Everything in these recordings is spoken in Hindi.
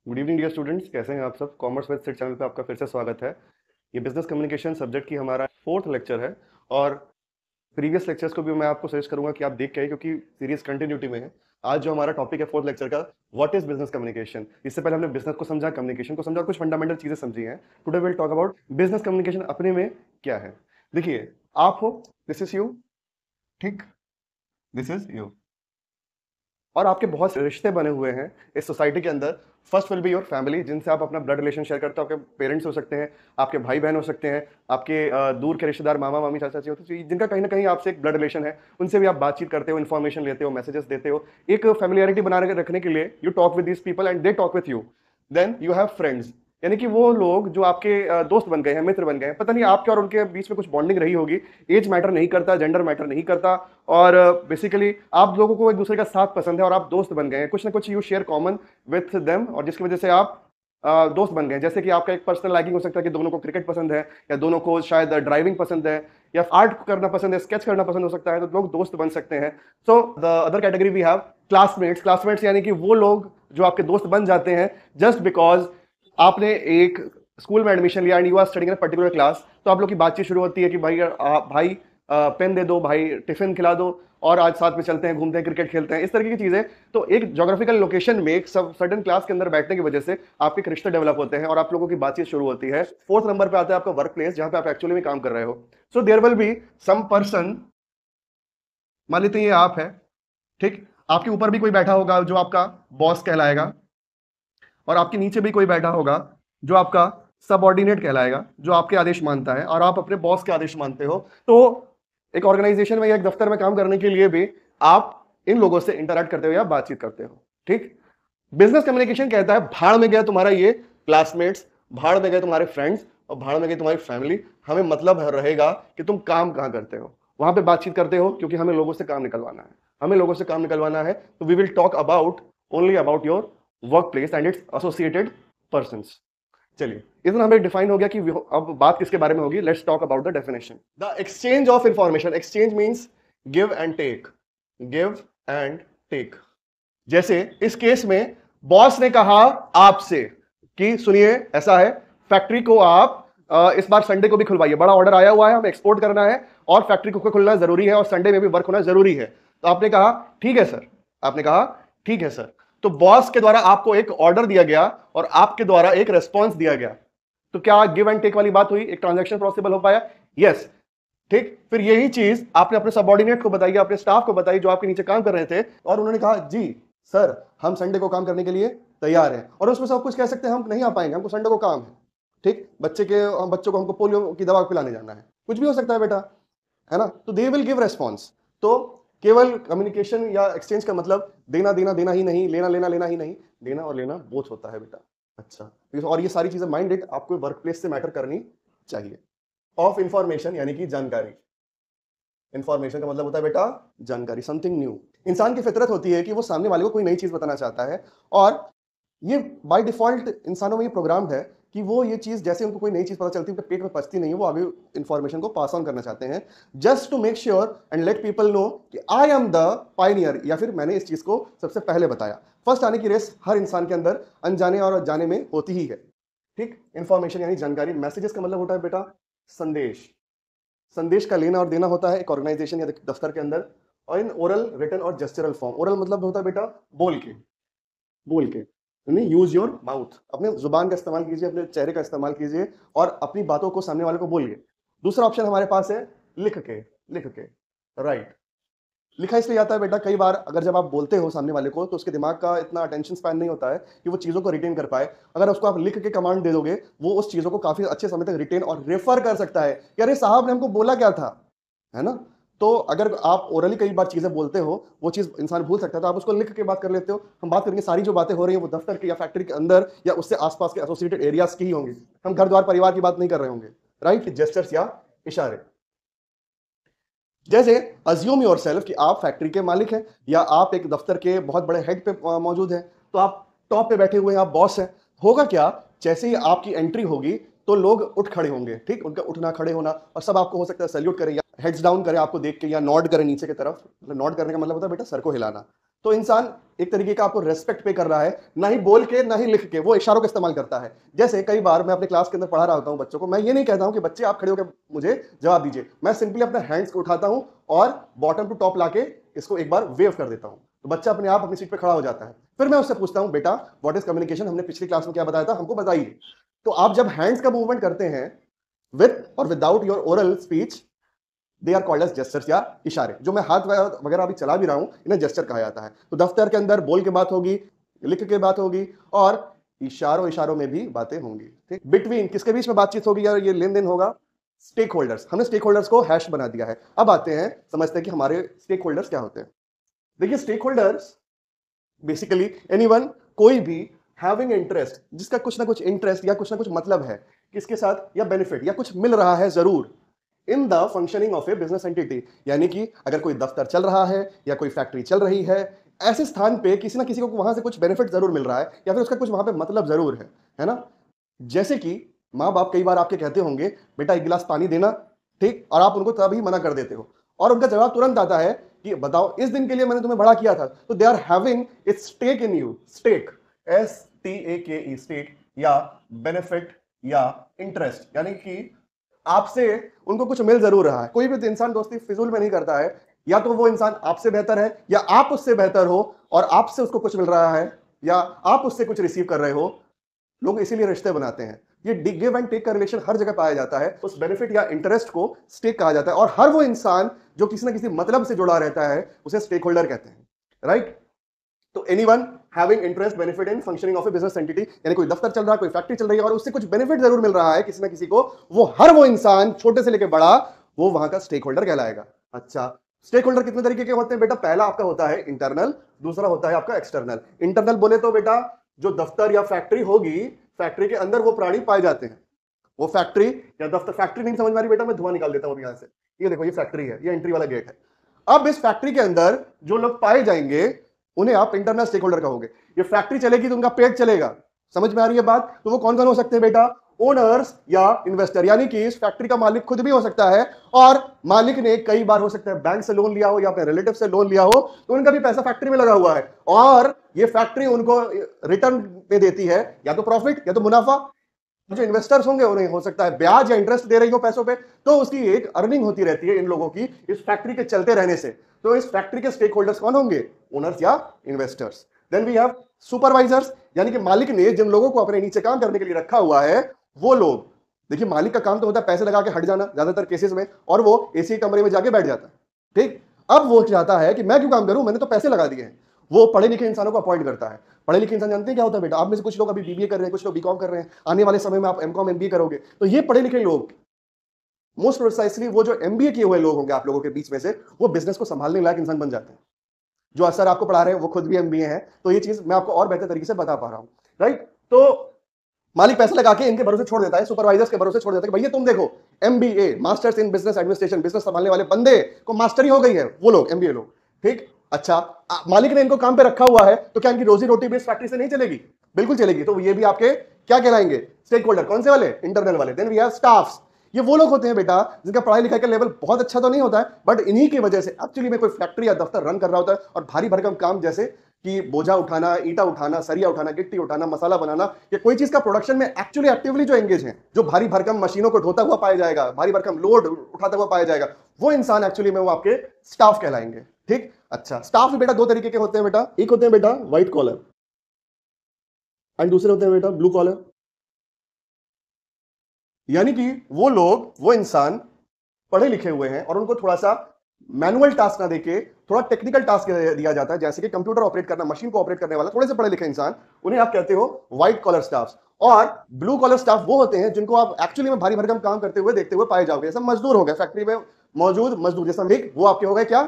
गुड इवनिंग डियर स्टूडेंट्स, कैसे हैं आप सब। कॉमर्स विद सेट चैनल पे आपका फिर से स्वागत है। ये बिजनेस कम्युनिकेशन सब्जेक्ट की हमारा फोर्थ लेक्चर है और प्रीवियस लेक्चर्स को भी मैं आपको सजेस्ट करूंगा कि आप देख के आइए, क्योंकि सीरीज कंटिन्यूटी में है। आज जो हमारा टॉपिक है फोर्थ लेक्चर का, व्हाट इज बिजनेस कम्युनिकेशन। इससे पहले हमने बिजनेस को समझा, कम्युनिकेशन को समझा और कुछ फंडामेंटल चीजें समझी हैं। Today will talk about business communication अपने में क्या है। देखिए, आप हो, दिस इज यू, ठीक, दिस इज यू, और आपके बहुत से रिश्ते बने हुए हैं इस सोसाइटी के अंदर। First will be your family, जिनसे आप अपना ब्लड रिलेशन शेयर करते हो। आपके पेरेंट्स हो सकते हैं, आपके भाई बहन हो सकते हैं, आपके दूर के रिश्तेदार, मामा मामी, चाचा चाची होते हैं, जिनका कहीं ना कहीं आपसे एक ब्लड रिलेशन है। उनसे भी आप बातचीत करते हो, इन्फॉर्मेशन लेते हो, मैसेजेस देते हो। एक फैमिलियरिटी बनाने रखने के लिए you talk with these people and they talk with you. Then you have friends, यानी कि वो लोग जो आपके दोस्त बन गए हैं, मित्र बन गए हैं। पता नहीं आपके और उनके बीच में कुछ बॉन्डिंग रही होगी। एज मैटर नहीं करता, जेंडर मैटर नहीं करता, और बेसिकली आप लोगों को एक दूसरे का साथ पसंद है और आप दोस्त बन गए हैं। कुछ ना कुछ you share common with them, और जिसकी वजह से आप दोस्त बन गए। जैसे कि आपका एक पर्सनल लाइकिंग हो सकता है कि दोनों को क्रिकेट पसंद है, या दोनों को शायद ड्राइविंग पसंद है, या आर्ट करना पसंद है, स्केच करना पसंद हो सकता है, तो लोग दोस्त बन सकते हैं। So the other category we have classmates. Classmates यानी कि वो लोग जो आपके दोस्त बन जाते हैं जस्ट बिकॉज आपने एक स्कूल में एडमिशन लिया and you are studying in particular class. तो आप लोग की बातचीत शुरू होती है कि भाई पेन दे दो, भाई टिफिन खिला दो, और आज साथ में चलते हैं, घूमते हैं, क्रिकेट खेलते हैं, इस तरह की चीजें। तो एक जोग्राफिकल लोकेशन में एक सर्टेन क्लास के अंदर बैठने की वजह से आपके एक रिश्ते डेवलप होते हैं और आप लोगों की बातचीत शुरू होती है। फोर्थ नंबर पे आता है आपका वर्क प्लेस, जहां पे आप एक्चुअली में काम कर रहे हो। So there will be some person, मान लेते हैं ये आप है, ठीक। आपके ऊपर भी कोई बैठा होगा जो आपका बॉस कहलाएगा, और आपके नीचे भी कोई बैठा होगा जो आपका सबऑर्डिनेट कहलाएगा, जो आपके आदेश मानता है और आप अपने बॉस के आदेश मानते हो। तो एक ऑर्गेनाइजेशन में या एक दफ्तर में काम करने के लिए भी आप इन लोगों से इंटरैक्ट करते हो या बातचीत करते हो, ठीक। बिजनेस कम्युनिकेशन कहता है भाड़ में गया तुम्हारा ये क्लासमेट्स, भाड़ में गए तुम्हारे फ्रेंड्स, और भाड़ में गई तुम्हारी फैमिली। हमें मतलब रहेगा कि तुम काम कहां करते हो, वहां पे बातचीत करते हो, क्योंकि हमें लोगों से काम निकलवाना है। हमें लोगों से काम निकलवाना है, तो we will talk about only about your work place and its associated person. चलिए, इतना हमें डिफाइन हो गया कि अब बात किसके बारे में होगी। Let's talk about the definition. The exchange of information. Exchange means give and take, give and take. जैसे इस केस में बॉस ने कहा आपसे कि सुनिए, ऐसा है, फैक्ट्री को आप इस बार संडे को भी खुलवाइए, बड़ा ऑर्डर आया हुआ है, हमें एक्सपोर्ट करना है और फैक्ट्री को खुलना जरूरी है और संडे में भी वर्क होना जरूरी है। तो आपने कहा ठीक है सर, आपने कहा ठीक है सर। तो बॉस के द्वारा आपको एक ऑर्डर दिया गया और आपके द्वारा एक रेस्पॉन्स दिया गया। तो क्या गिव एंड टेक वाली बात हुई, एक ट्रांजैक्शन पॉसिबल हो पाया? यस, ठीक। फिर यही चीज आपने अपने सबऑर्डिनेट को बताई, अपने स्टाफ को बताई जो आपके नीचे काम कर रहे थे, और उन्होंने कहा जी सर, हम संडे को काम करने के लिए तैयार हैं। और उसमें सब कुछ कह सकते हैं, हम नहीं आ पाएंगे, हमको संडे को काम है, ठीक। बच्चों को हमको पोलियो की दवा पिलाने जाना है, कुछ भी हो सकता है बेटा, है ना। तो दे विल गिव रेस्पॉन्स। तो केवल कम्युनिकेशन या एक्सचेंज का मतलब देना देना देना ही नहीं, लेना लेना लेना ही नहीं, देना और लेना बोथ होता है बेटा। अच्छा, और ये सारी चीजें माइंडेड आपको वर्क प्लेस से मैटर करनी चाहिए। ऑफ इंफॉर्मेशन यानी कि जानकारी। इंफॉर्मेशन का मतलब होता है बेटा जानकारी, समथिंग न्यू। इंसान की फितरत होती है कि वो सामने वाले को कोई नई चीज बताना चाहता है, और ये बाय डिफॉल्ट इंसानों में ये प्रोग्राम्ड है कि वो ये चीज, जैसे उनको कोई नई चीज पता चलती है, उनके पेट में पचती नहीं है, वो आगे इंफॉर्मेशन को पास ऑन करना चाहते हैं, just to make sure and let people know कि आई एम द पायनियर, या फिर मैंने इस चीज को सबसे पहले बताया। फर्स्ट आने की रेस हर इंसान के अंदर अनजाने और जाने में होती ही है, ठीक। इंफॉर्मेशन यानी जानकारी। मैसेजेस का मतलब होता है बेटा संदेश। संदेश का लेना और देना होता है एक ऑर्गेनाइजेशन या दफ्तर के अंदर, और इन ओरल, रिटन और जेस्चरल फॉर्म। ओरल मतलब होता है बेटा बोल के, बोल के, यूज योर माउथ, अपने जुबान का इस्तेमाल कीजिए, अपने चेहरे का इस्तेमाल कीजिए और अपनी बातों को सामने वाले को बोलिए। दूसरा ऑप्शन हमारे पास है लिख के, लिख के, राइट। लिखा इसलिए आता है बेटा, कई बार अगर जब आप बोलते हो सामने वाले को, तो उसके दिमाग का इतना अटेंशन स्पैन नहीं होता है कि वो चीजों को रिटेन कर पाए। अगर उसको आप लिख के कमांड दे दोगे, वो उस चीजों को काफी अच्छे समय तक रिटेन और रेफर कर सकता है, यार ये साहब ने हमको बोला क्या था, है ना। तो अगर आप ओरली कई बार चीजें बोलते हो, वो चीज इंसान भूल सकता है, तो आप उसको लिख के बात कर लेते हो। हम बात करेंगे सारी जो बातें हो रही है वो दफ्तर के या फैक्ट्री के अंदर या उससे आसपास के एसोसिएटेड एरियाज की ही होंगी। हम घर द्वार परिवार की बात नहीं कर रहे होंगे, राइट। जेस्चर्स या इशारे। जैसे अज्यूम योरसेल्फ कि आप फैक्ट्री के मालिक हैं या आप एक दफ्तर के बहुत बड़े हेड पे मौजूद हैं, तो आप टॉप पे बैठे हुए हैं, आप बॉस हैं। होगा क्या, जैसे ही आपकी एंट्री होगी तो लोग उठ खड़े होंगे, ठीक। उनका उठना, खड़े होना, और सब आपको हो सकता है सैल्यूट करें या हेड्स डाउन करें आपको देख के, या नॉड करें नीचे की तरफ। नॉड करने का मतलब होता है बेटा सर को हिलाना। तो इंसान एक तरीके का आपको रेस्पेक्ट पे कर रहा है, ना ही बोल के ना ही लिख के, वो इशारों का इस्तेमाल करता है। जैसे कई बार मैं अपने क्लास के अंदर पढ़ा रहा होता हूं बच्चों को, मैं ये नहीं कहता हूं कि बच्चे आप खड़े होकर मुझे जवाब दीजिए, मैं सिंपली अपने हैंड्स को उठाता हूं और बॉटम टू टॉप लाके इसको एक बार वेव कर देता हूं, तो बच्चा अपने आप अपनी सीट पे खड़ा हो जाता है। फिर मैं उससे पूछता हूं, बेटा व्हाट इज कम्युनिकेशन, हमने पिछली क्लास में क्या बताया था, हमको बताइए। तो आप जब हैंड्स का मूवमेंट करते हैं विद और without your oral speech, they are called as gestures या इशारे। जो मैं हाथ वगैरह अभी चला भी रहा हूं, इन्हें जेस्चर कहा जाता है। तो दफ्तर के अंदर बोल के बात होगी, लिख के बात होगी, और इशारों में भी बातें होंगी। ठीक, बिटवीन किसके बीच में बातचीत होगी या ये लेन देन होगा, स्टेक होल्डर्स। हमने स्टेक होल्डर्स को हैश बना दिया है। अब आते हैं, समझते हैं कि हमारे स्टेक होल्डर्स क्या होते हैं। देखिए, स्टेक होल्डर्स बेसिकली एनीवन, कोई भी हैविंग इंटरेस्ट, जिसका कुछ ना कुछ इंटरेस्ट या कुछ ना कुछ मतलब है किसके साथ, या बेनिफिट या कुछ मिल रहा है जरूर in the functioning of A business entity. यानी कि अगर कोई दफ्तर चल रहा है या कोई फैक्ट्री चल रही है, ऐसे स्थान पे किसी ना किसी को वहां से कुछ बेनिफिट जरूर मिल रहा है या फिर उसका कुछ वहां पे मतलब जरूर है ना। जैसे कि माँ बाप कई बार आपके कहते होंगे, बेटा एक गिलास पानी देना, ठीक, और आप उनको तभी मना कर देते हो, और उनका जवाब तुरंत आता है कि बताओ इस दिन के लिए मैंने तुम्हें बड़ा किया था। तो they are having it stake in you, stake STAKE, stake या बेनिफिट या इंटरेस्ट, यानी कि आपसे उनको कुछ मिल जरूर रहा है। कोई भी इंसान दोस्ती फिजूल में नहीं करता है, या तो वो इंसान आपसे बेहतर है या आप उससे बेहतर हो और आपसे उसको कुछ मिल रहा है या आप उससे कुछ रिसीव कर रहे हो। लोग इसीलिए रिश्ते बनाते हैं। ये गिव एंड टेक का रिलेशन हर जगह पाया जाता है। उस बेनिफिट या इंटरेस्ट को स्टेक कहा जाता है, और हर वो इंसान जो किसी ना किसी मतलब से जुड़ा रहता है उसे स्टेक होल्डर कहते हैं, राइट। तो anyone having interest benefit in functioning of A business entity, यानी कोई दफ्तर चल रहा है, कोई फैक्ट्री चल रही है और उससे कुछ बेनिफिट जरूर मिल रहा है किसी ना किसी को, वो हर वो इंसान छोटे से लेकर बड़ा, वो वहां का स्टेक होल्डर कहलाएगा। अच्छा, स्टेक होल्डर कितने तरीके के होते हैं बेटा? पहला आपका होता है इंटरनल, दूसरा होता है आपका एक्सटर्नल। इंटरनल बोले तो बेटा जो दफ्तर या फैक्ट्री होगी, फैक्ट्री के अंदर वो प्राणी पाए जाते हैं। वो फैक्ट्री या दफ्तर, फैक्ट्री नहीं समझ में आ रही बेटा, मैं धुआं निकाल देता हूं यहां से। ये देखो, ये फैक्ट्री है, ये एंट्री वाला गेट है। अब इस फैक्ट्री के अंदर जो लोग पाए जाएंगे उन्हें आप इंटरनल स्टेक होल्डर कहोगे। ये फैक्ट्री चलेगी तो उनका पेट चलेगा, समझ में आ रही है बात? तो वो कौन कौन हो सकते हैं बेटा? ओनर्स या इन्वेस्टर, यानी कि इस फैक्ट्री का मालिक खुद भी हो सकता है, और मालिक ने कई बार हो सकता है बैंक से लोन लिया हो या अपने रिलेटिव से लोन लिया हो, तो उनका भी पैसा फैक्ट्री में लगा हुआ है, और ये फैक्ट्री उनको रिटर्न पे देती है, या तो प्रॉफिट या तो मुनाफा। जो इन्वेस्टर्स होंगे उन्हें हो सकता है ब्याज या इंटरेस्ट दे रही हो पैसों पे, तो उसकी एक अर्निंग होती रहती है इन लोगों की इस फैक्ट्री के चलते रहने से। तो इस फैक्ट्री के स्टेक होल्डर्स कौन होंगे? ओनर्स या investors. Then we have supervisors, यानी कि मालिक ने जिन लोगों को अपने नीचे काम करने के लिए रखा हुआ है वो लोग। देखिए, मालिक का काम तो होता है पैसे लगा के हट जाना ज्यादातर केसेस में, और वो एसी कमरे में जाके बैठ जाता है, ठीक। अब वो चाहता है कि मैं क्यों काम करूं, मैंने तो पैसे लगा दिए हैं। वो पढ़े लिखे इंसानों को अपॉइंट करता है। पढ़े लिखे इंसान जानते हैं क्या होता है बेटा? आप में से कुछ लोग अभी बीबीए कर रहे हैं, कुछ लोग बीकॉम कर रहे हैं, आने वाले समय में आप एमकॉम एमबीए करोगे। तो ये पढ़े लिखे लोग, मोस्ट प्रिसाइसली वो जो एमबीए किए हुए लोग होंगे आप लोगों के बीच में से, वो बिजनेस को संभालने लायक इंसान बन जाते हैं। जो असर आपको पढ़ा रहे हैं वो खुद भी एमबीए हैं, तो ये चीज मैं आपको और बेहतर तरीके से बता पा रहा हूं, राइट। तो मालिक पैसे लगा के इनके भरोसे छोड़ देता है, सुपरवाइजर्स के भरोसे छोड़ देता है कि भैया तुम देखो, MBA, masters in business administration, business संभालने वाले बंदे को मास्टरी हो गई है, वो लोग एमबीए लोग, ठीक। अच्छा, मालिक ने इनको काम पे रखा हुआ है, तो क्या इनकी रोजी रोटी भी इस फैक्ट्री से नहीं चलेगी? बिल्कुल चलेगी। तो ये भी आपके क्या कहलाएंगे? Stake holder. कौन से वाले? इंटरनल वाले। Then we have staffs. ये वो लोग होते हैं बेटा जिनका पढ़ाई लिखाई का लेवल बहुत अच्छा तो नहीं होता है, बट इन्हीं की वजह से एक्चुअली में कोई फैक्ट्री या दफ्तर रन कर रहा होता है, और भारी भरकम काम जैसे कि बोझा उठाना, ईटा उठाना, सरिया उठाना, गिट्टी उठाना, मसाला बनाना, या कोई चीज का प्रोडक्शन में एक्चुअली एक्टिवली जो एंगेज है, जो भारी भरकम मशीनों को ढोता हुआ पाया जाएगा, भारी भरकम लोड उठाता हुआ पाया जाएगा, वो इंसान एक्चुअली में वो आपके स्टाफ कहलाएंगे, ठीक। अच्छा, स्टाफ भी बेटा दो तरीके के होते हैं बेटा। एक होते हैं बेटा व्हाइट कॉलर, एंड दूसरे होते हैं बेटा ब्लू कॉलर। यानी कि वो लोग, वो इंसान पढ़े लिखे हुए हैं और उनको थोड़ा सा मैनुअल टास्क ना देके थोड़ा टेक्निकल टास्क दिया जाता है, जैसे कि कंप्यूटर ऑपरेट करना, मशीन को ऑपरेट करने वाला थोड़े से पढ़े लिखे इंसान, उन्हें आप कहते हो व्हाइट कॉलर स्टाफ। और ब्लू कॉलर स्टाफ वो होते हैं जिनको आप एक्चुअली में भारी भरकम काम करते हुए देखते हुए पाए जाओगे, जैसे मजदूर हो गए, फैक्ट्री में मौजूद मजदूर जैसा, ठीक, वो आपके हो गए क्या?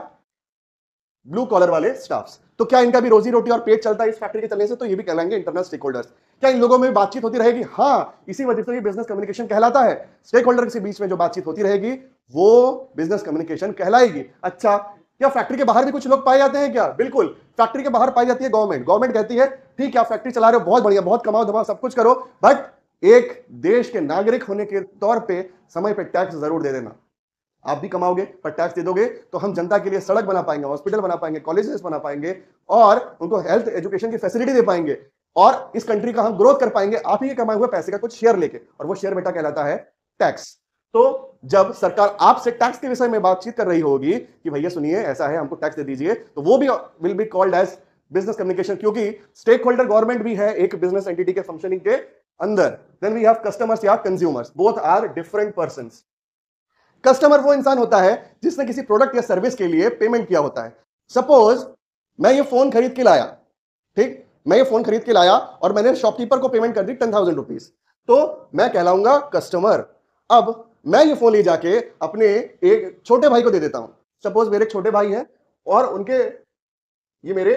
ब्लू कॉलर वाले स्टाफ्स। तो क्या इनका भी रोजी रोटी और पेट चलता है इस फैक्ट्री के चलने से? तो ये भी कहलाएंगे इंटरनल स्टेक होल्डर्स। क्या इन लोगों में बातचीत होती रहेगी? हाँ, इसी वजह से ये बिजनेस कम्युनिकेशन कहलाता है। स्टेक होल्डर के बीच में जो बातचीत होती रहेगी वो बिजनेस कम्युनिकेशन कहलाएगी। अच्छा, क्या फैक्ट्री के बाहर भी कुछ लोग पाए जाते हैं क्या? बिल्कुल, फैक्ट्री के बाहर पाई जाती है गवर्नमेंट। गवर्नमेंट कहती है ठीक है, आप फैक्ट्री चला रहे हो, बहुत बढ़िया, बहुत कमाओ धमाओ, सब कुछ करो, बट एक देश के नागरिक होने के तौर पे समय पे टैक्स जरूर दे देना। आप भी कमाओगे पर टैक्स दे दोगे तो हम जनता के लिए सड़क बना पाएंगे, हॉस्पिटल बना पाएंगे, कॉलेजेस बना पाएंगे और उनको हेल्थ एजुकेशन की फैसिलिटी दे पाएंगे और इस कंट्री का हम ग्रोथ कर पाएंगे आप ही के कमाए हुए पैसे का कुछ शेयर लेके, और वो शेयर बेटा कहलाता है टैक्स। तो जब सरकार आपसे टैक्स के विषय में बातचीत कर रही होगी कि भैया सुनिए ऐसा है, हमको टैक्स दे दीजिए, तो वो भी will be called as business communication, क्योंकि स्टेक होल्डर गवर्नमेंट भी है एक बिजनेस एंटिटी के फंक्शनिंग के अंदर। देन वी हैव कस्टमर्स या consumers, both are different persons. Customer वो इंसान होता है जिसने किसी प्रोडक्ट या सर्विस के लिए पेमेंट किया होता है। सपोज मैं ये फोन खरीद के लाया, ठीक, मैं ये फोन खरीद के लाया और मैंने शॉपकीपर को पेमेंट कर दी 10,000 रुपीज, तो मैं कहलाऊंगा कस्टमर। अब मैं ये फोन ले जाके अपने एक छोटे भाई को दे देता हूं। सपोज मेरे छोटे भाई हैं और उनके, ये मेरे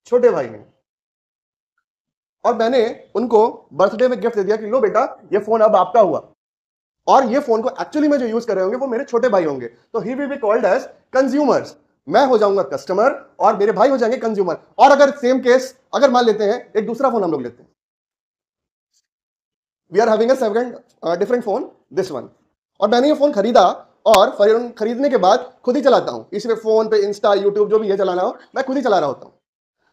छोटे भाई हैं और मैंने उनको बर्थडे में गिफ्ट दे दिया कि लो बेटा ये फोन अब आपका हुआ, और ये फोन को एक्चुअली में जो यूज कर रहे होंगे वो मेरे छोटे भाई होंगे, तो he will be called as consumers. मैं हो जाऊंगा कस्टमर और मेरे भाई हो जाएंगे कंज्यूमर। और अगर सेम केस अगर मान लेते हैं एक दूसरा फोन हम लोग लेते हैं, we are having a second different phone, this one, और मैंने ये फोन खरीदा और फोन खरीदने के बाद खुद ही चलाता हूं, इसमें फोन पे इंस्टा यूट्यूब जो भी है चलाना हो मैं खुद ही चला रहा होता हूं,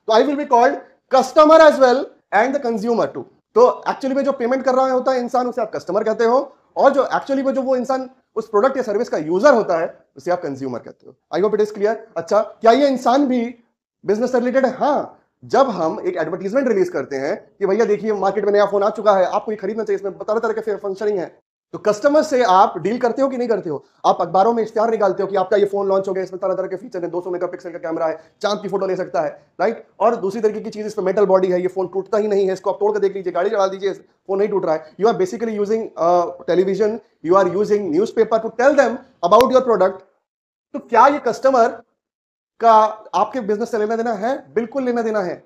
तो I will be called customer as well and the consumer too. तो एक्चुअली में जो पेमेंट कर रहा होता है इंसान उसे आप कस्टमर कहते हो, और जो एक्चुअली में जो वो इंसान उस प्रोडक्ट या सर्विस का यूजर होता है उसे आप कंज्यूमर कहते हो। I hope it is clear. अच्छा, क्या ये इंसान भी बिजनेस से रिलेटेड है? हाँ, जब हम एक एडवर्टीजमेंट रिलीज करते हैं कि भैया देखिए मार्केट में नया फोन आ चुका है, आपको ये खरीदना चाहिए, इसमें तरह तरह के फंक्शनिंग है, तो कस्टमर से आप डील करते हो कि नहीं करते हो? आप अखबारों में इश्तिहार निकालते हो कि आपका ये फोन लॉन्च हो गया, इसमें तरह तरह के फीचर है, 200 मेगापिक्सल का कैमरा है, चांद की फोटो ले सकता है, राइट, और दूसरी तरीके की चीज, इसमें मेटल बॉडी है, ये फोन टूटता ही नहीं है, इसको आप तोड़ कर देख लीजिए, गाड़ी चला दीजिए, फोन नहीं टूट रहा है। You are basically using television, you are using newspaper to tell them about your product. तो क्या ये कस्टमर का आपके बिजनेस से लेना देना है? बिल्कुल लेना देना है।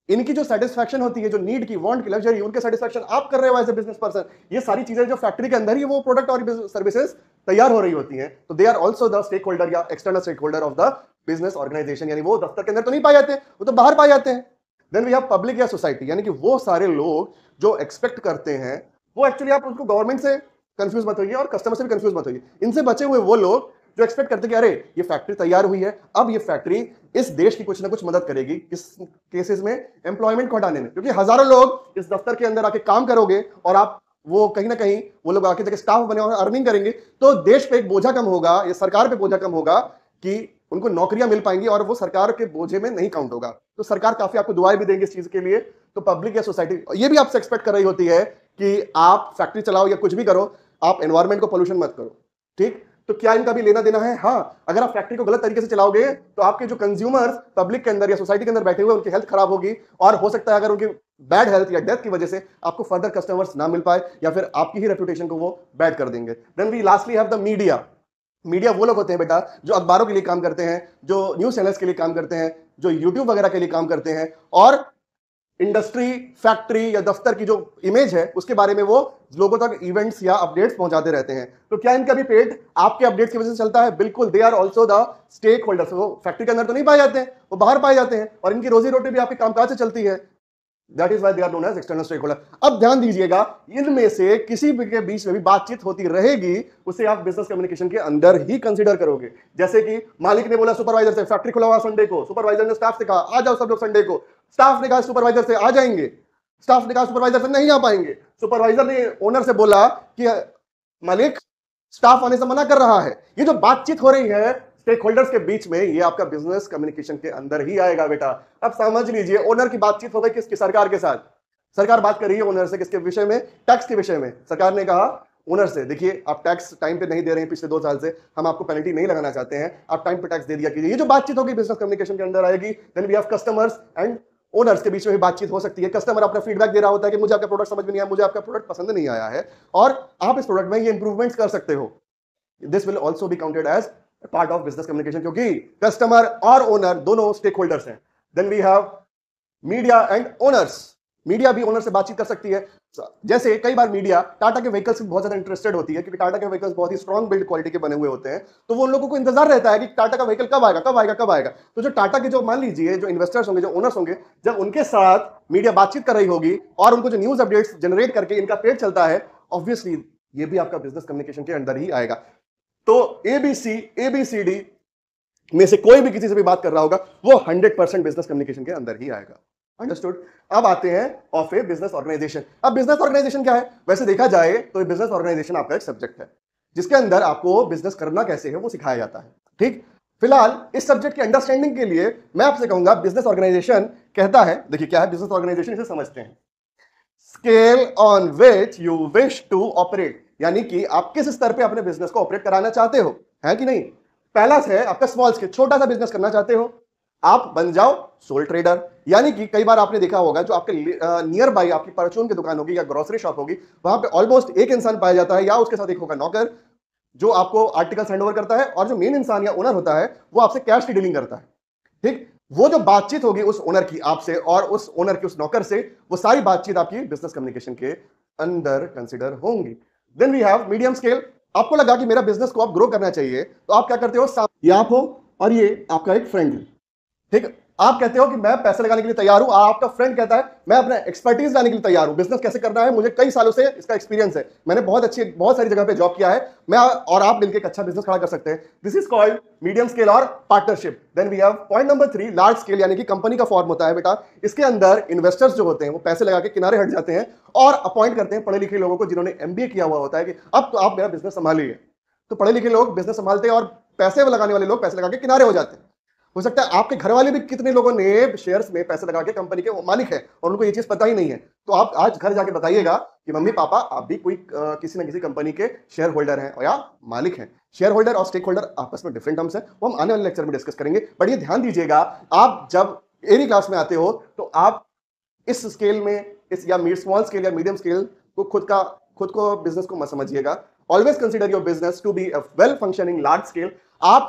इनकी जो सेटिस्फैक्शन होती है, जो नीड की, वांट की, लग्जरी, उनके सेटिस्फैक्शन आप कर रहे हो एज ए बिजनेस पर्सन। ये सारी चीजें जो फैक्ट्री के अंदर ही वो प्रोडक्ट और सर्विसेज तैयार हो रही होती हैं, तो they are also the stake holder या external stake holder of the business organisation, यानी वो दफ्तर के अंदर तो नहीं पाए जाते, वो तो बाहर पाए जाते हैं। देन वी हैव पब्लिक या सोसाइटी, यानी कि वो सारे लोग जो एक्सपेक्ट करते हैं, वो एक्चुअली आप उनको गवर्नमेंट से कंफ्यूज मत होइए और कस्टमर से भी कंफ्यूज मत होइए। इनसे बचे हुए वो लोग जो एक्सपेक्ट करते कि अरे ये फैक्ट्री तैयार हुई है, अब ये फैक्ट्री इस देश की कुछ ना कुछ मदद करेगी किस केसेस में, एम्प्लॉयमेंट को हटाने में, क्योंकि हजारों लोग इस दफ्तर के अंदर आके काम करोगे और आप वो कहीं ना कहीं वो लोग आके जगह स्टाफ बने और अर्निंग करेंगे, तो देश पे एक बोझा कम होगा, या सरकार पे बोझा कम होगा कि उनको नौकरियां मिल पाएंगी और वो सरकार के बोझे में नहीं काउंट होगा। तो सरकार काफी आपको दुआएं भी देंगे इस चीज के लिए। तो पब्लिक या सोसाइटी ये भी आपसे एक्सपेक्ट कर रही होती है कि आप फैक्ट्री चलाओ या कुछ भी करो, आप एनवायरमेंट को पोल्यूशन मत करो, ठीक। तो क्या इनका भी लेना देना है? हाँ, अगर आप फैक्ट्री को गलत तरीके से चलाओगे तो आपके जो कंज्यूमर्स पब्लिक के अंदर या सोसाइटी के अंदर बैठे हुए उनकी हेल्थ खराब होगी, और हो सकता है अगर उनकी बैड हेल्थ या डेथ की वजह से आपको फर्दर कस्टमर्स ना मिल पाए, या फिर आपकी ही रेपुटेशन को वो बैड कर देंगे। Then we lastly have the media. Media वो लोग होते हैं बेटा जो अखबारों के लिए काम करते हैं, जो न्यूज चैनल्स के लिए काम करते हैं, जो यूट्यूब वगैरह के लिए काम करते हैं, और इंडस्ट्री, फैक्ट्री या दफ्तर की जो इमेज है उसके बारे में वो लोगों तक इवेंट्स या अपडेट्स पहुंचाते रहते हैं। तो क्या इनका भी पेट आपके अपडेट्स की वजह से चलता है? बिल्कुल, they are also the stake holders. वो फैक्ट्री के अंदर तो नहीं पाए जाते हैं, वो बाहर पाए जाते हैं, और इनकी रोजी रोटी भी आपके कामकाज से चलती है। That is why they are known as external stake holder. अब ध्यान दीजिएगा, इनमें से किसी के बीच में भी बातचीत होती रहेगी, उसे आप बिजनेस कम्युनिकेशन के अंदर ही कंसीडर करोगे। जैसे कि मालिक ने बोला सुपरवाइजर से, फैक्ट्री खुला हुआ संडे को, सुपरवाइजर ने स्टाफ से कहा आ जाओ सब लोग संडे को, स्टाफ ने कहा सुपरवाइजर से आ जाएंगे, स्टाफ ने कहा सुपरवाइजर से नहीं आ पाएंगे, सुपरवाइजर ने ओनर से बोला कि मालिक स्टाफ आने से मना कर रहा है। ये जो बातचीत हो रही है स्टेक होल्डर्स के बीच में, ये आपका बिजनेस कम्युनिकेशन के अंदर ही आएगा बेटा। अब समझ लीजिए, ओनर की बातचीत हो गई किसकी? सरकार के साथ। सरकार बात कर रही है ओनर से, किसके विषय में? टैक्स के विषय में। सरकार ने कहा ओनर से, देखिए आप टैक्स टाइम पे नहीं दे रहे हैं, पिछले 2 साल से हम आपको पेनल्टी नहीं लगाना चाहते हैं, आप टाइम पे टैक्स दे दिया कीजिए। ये जो बातचीत होगी बिजनेस कम्युनिकेशन के अंदर आएगी। Then we have customers and owners के बीच में भी बातचीत हो सकती है। कस्टमर अपना फीडबैक दे रहा होता है कि मुझे आपका प्रोडक्ट समझ में नहीं आया, मुझे आपका प्रोडक्ट पसंद नहीं आया है, और आप इस प्रोडक्ट में ये इंप्रूवमेंट्स कर सकते हो। This will also be counted as part of business communication, क्योंकि कस्टमर और ओनर दोनों स्टेक होल्डर्स हैं। Then we have media and owners. Media भी ओनर से बातचीत कर सकती है। जैसे कई बार मीडिया टाटा के व्हीकल्स में बहुत ज्यादा इंटरेस्टेड होती है, क्योंकि टाटा के व्हीकल्स बहुत ही स्ट्रॉन्ग बिल्ड क्वालिटी के बने हुए होते हैं, तो वो उन लोगों को इंतजार रहता है कि टाटा का व्हीकल कब आएगा, कब आएगा, कब आएगा। तो जो टाटा के जो मान लीजिए जो इन्वेस्टर्स होंगे, जो ओनर्स होंगे, जब उनके साथ मीडिया बातचीत कर रही होगी और उनको जो न्यूज अपडेट्स जनरेट करके इनका पेट चलता है, ऑब्वियसली ये भी आपका बिजनेस कम्युनिकेशन के अंदर ही आएगा। तो ABCD में से कोई भी किसी से भी बात कर रहा होगा वो 100% बिजनेस कम्युनिकेशन के अंदर ही आएगा। अंडरस्टूड। अब आते हैं ऑफ ए बिजनेस ऑर्गेनाइजेशन। अब बिजनेस ऑर्गेनाइजेशन क्या है? वैसे देखा जाए तो बिजनेस ऑर्गेनाइजेशन आपका एक सब्जेक्ट है जिसके अंदर आपको बिजनेस करना कैसे है वो सिखाया जाता है। ठीक, फिलहाल इस सब्जेक्ट की अंडरस्टैंडिंग के लिए मैं आपसे कहूंगा बिजनेस ऑर्गेनाइजेशन कहता है, देखिए क्या है बिजनेस ऑर्गेनाइजेशन, इसे समझते हैं। Scale on which you wish to operate, यानी कि आप किस स्तर पे अपने बिजनेस को ऑपरेट कराना चाहते हो, है कि नहीं। पहला है आपका स्मॉल स्केल, छोटा सा बिजनेस करना चाहते हो, आप बन जाओ सोल ट्रेडर। यानी कि कई बार आपने देखा होगा जो आपके नियर बाई आपकी परचून की दुकान होगी या ग्रोसरी शॉप होगी, वहां पे ऑलमोस्ट एक इंसान पाया जाता है या उसके साथ एक होगा नौकर जो आपको आर्टिकल हैंड ओवर करता है, और जो मेन इंसान या ओनर होता है वो आपसे कैश की डीलिंग करता है। ठीक, वो जो बातचीत होगी उस ओनर की आपसे और उस ओनर के उस नौकर से, वो सारी बातचीत आपकी बिजनेस कम्युनिकेशन के अंदर कंसिडर होंगी। Then we have medium scale. आपको लगा कि मेरा बिजनेस को आप ग्रो करना चाहिए, तो आप क्या करते हो, ये आप हो और ये आपका एक फ्रेंड है। ठीक, आप कहते हो कि मैं पैसे लगाने के लिए तैयार हूं, आपका फ्रेंड कहता है मैं अपना एक्सपर्टीज लाने के लिए तैयार हूं, बिजनेस कैसे करना है मुझे कई सालों से इसका एक्सपीरियंस है, मैंने बहुत सारी जगह पे जॉब किया है, मैं और आप मिलकर एक अच्छा बिजनेस खड़ा कर सकते हैं। This is called medium scale और partnership. Then we have point number 3, large scale, यानी कि कंपनी का फॉर्म होता है बेटा। इसके अंदर इन्वेस्टर्स जो होते हैं वो पैसे लगा के किनारे हट जाते हैं और अपॉइंट करते हैं पढ़े लिखे लोगों को जिन्होंने MBA किया हुआ होता है कि अब तो आप मेरा बिजनेस संभालिए। तो पढ़े लिखे लोग बिजनेस संभालते हैं और पैसे लगाने वाले लोग पैसे लगा के किनारे हो जाते हैं। हो सकता है आपके घर वाले भी कितने लोगों ने शेयर्स में पैसे लगा के कंपनी के मालिक है और उनको ये चीज पता ही नहीं है। तो आप आज घर जाके बताइएगा कि मम्मी पापा आप भी कोई किसी ना किसी कंपनी के शेयर होल्डर हैं या मालिक हैं। शेयर होल्डर और स्टेक होल्डर आपस में डिफरेंट टर्म्स है, वो हम आने वाले लेक्चर में डिस्कस करेंगे। बट ये ध्यान दीजिएगा, आप जब एरी क्लास में आते हो तो आप इस स्केल में, इस या स्मॉल स्केल या मीडियम स्केल को खुद को बिजनेस को मत समझिएगा। Always consider your business to be a well functioning large scale. आप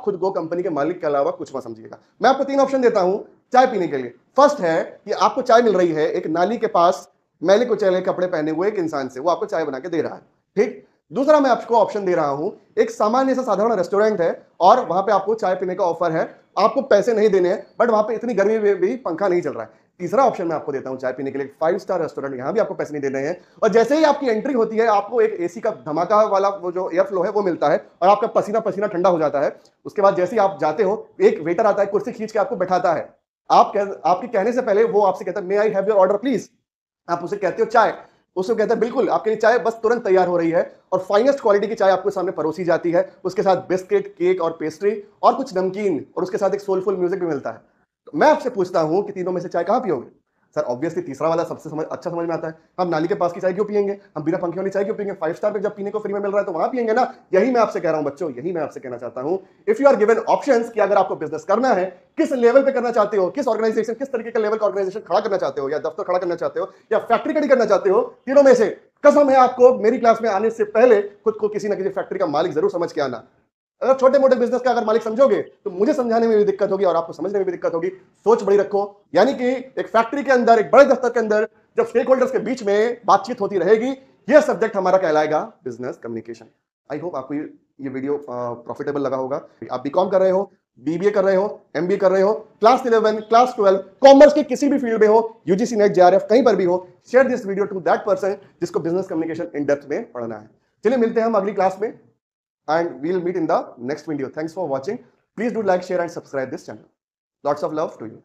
खुद को कंपनी के मालिक के अलावा कुछ मत समझिएगा। मैं आपको 3 ऑप्शन देता हूं चाय पीने के लिए। फर्स्ट है कि आपको चाय मिल रही है एक नाली के पास मैले कुचैले कपड़े पहने हुए एक इंसान से, वो आपको चाय बना के दे रहा है। ठीक, दूसरा मैं आपको ऑप्शन दे रहा हूं, एक सामान्य सा साधारण रेस्टोरेंट है और वहां पे आपको चाय पीने का ऑफर है, आपको पैसे नहीं देने हैं, बट वहां पे इतनी गर्मी में भी पंखा नहीं चल रहा है। तीसरा ऑप्शन मैं आपको देता हूं चाय पीने के लिए 5 स्टार रेस्टोरेंट, यहां भी आपको पैसे नहीं देने हैं, और जैसे ही आपकी एंट्री होती है आपको एक AC का धमाका वाला वो जो एयर फ्लो है वो मिलता है और आपका पसीना पसीना ठंडा हो जाता है। उसके बाद जैसे ही आप जाते हो एक वेटर आता है, कुर्सी खींच के आपको बैठाता है, आपके कहने से पहले वो आपसे कहता है may I have your order please. आप उसे कहते हो चाय, उसको कहता है बिल्कुल आपके लिए चाय बस तुरंत तैयार हो रही है, और फाइनेस्ट क्वालिटी की चाय आपके सामने परोसी जाती है। उसके साथ बिस्किट, केक और पेस्ट्री और कुछ नमकीन, और उसके साथ एक सोलफुल म्यूजिक भी मिलता है। तो मैं आपसे पूछता हूं कि तीनों में से चाय कहां पियोगे? सर ऑब्वियसली तीसरा वाला सबसे अच्छा समझ में आता है। हम नाली के पास की चाय क्यों पियेंगे, हम बिना पंखे वाली चाय क्यों पियेंगे? 5 स्टार पे जब पीने को फ्री में मिल रहा है तो वहां पियेंगे ना। यही मैं आपसे कह रहा हूं बच्चों, यही मैं आपसे कहना चाहता हूं। If you are given options कि अगर आपको बिजनेस करना है, किस लेवल पे करना चाहते हो, किस ऑर्गेनाइजेशन, किस तरीके का लेवल का ऑर्गेनाइजेशन खड़ा करना चाहते हो, या दफ्तर खड़ा करना चाहते हो, या फैक्ट्री खड़ी करना चाहते हो, तीनों में से कसम है आपको मेरी क्लास में आने से पहले खुद को किसी ना किसी फैक्ट्री का मालिक जरूर समझ के आना। अगर छोटे मोटे बिजनेस का अगर मालिक समझोगे तो मुझे समझाने में भी दिक्कत होगी और आपको समझने में भी दिक्कत होगी। सोच बड़ी रखो, यानी कि एक फैक्ट्री के अंदर, एक बड़े दफ्तर के अंदर जब स्टेक होल्डर्स के बीच में बातचीत होती रहेगी, यह सब्जेक्ट हमारा कहलाएगा बिजनेस कम्युनिकेशन। आई होप आपको ये वीडियो प्रॉफिटेबल लगा होगा। आप BCom कर रहे हो, BBA कर रहे हो, MBA कर रहे हो, क्लास 11, क्लास 12, कॉमर्स के किसी भी फील्ड में हो, UGC नेट JRF कहीं पर भी हो, share this video to that person जिसको बिजनेस कम्युनिकेशन इन डेप्थ में पढ़ना है। चलिए मिलते हैं हम अगली क्लास में, and we'll meet in the next video. Thanks for watching. Please do like, share and subscribe this channel. Lots of love to you.